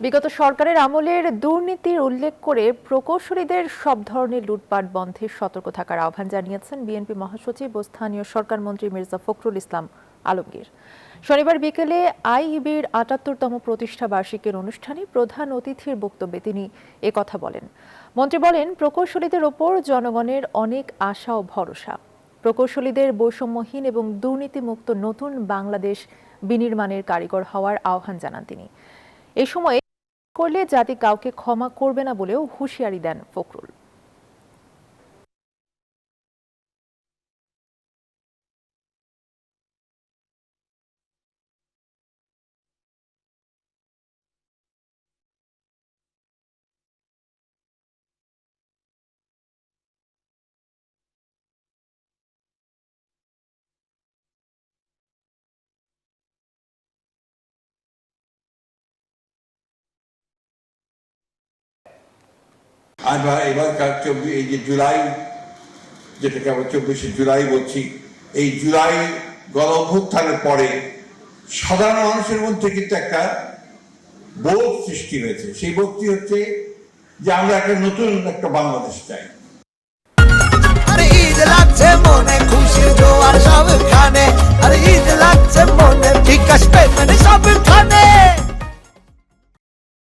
বিগত সরকারের আমলের দুর্নীতির উল্লেখ করে প্রকৌশলীদের সব ধরনের লুটপাট বন্ধে সতর্ক থাকার আহ্বান জানিয়েছেন বিএনপি মহাসচিব ও স্থানীয় সরকার মন্ত্রী মির্জা ফখরুল ইসলাম আলমগীর। শনিবার বিকেলে আইইবির ৭৮তম প্রতিষ্ঠা বার্ষিকীর অনুষ্ঠানে প্রধান অতিথির বক্তব্যে তিনি একথা বলেন। মন্ত্রী বলেন, প্রকৌশলীদের ওপর জনগণের অনেক আশা ও ভরসা। প্রকৌশলীদের বৈষম্যহীন এবং দুর্নীতিমুক্ত নতুন বাংলাদেশ বিনির্মাণের কারিগর হওয়ার আহ্বান জানান তিনি। এ সময় করলে জাতি কাউকে ক্ষমা করবে না বলেও হুঁশিয়ারি দেন ফখরুল। আমরা এবারকার এই যে জুলাই, যেটাকে আমরা 24শে জুলাই বলছি, এই জুলাই গণ অভ্যুত্থানের পরে সাধারণ মানুষের মধ্যে কিন্তু একটা বোধ সৃষ্টি হয়েছে। সেই বোধটি হচ্ছে যে আমরা একটা নতুন একটা বাংলাদেশ চাই।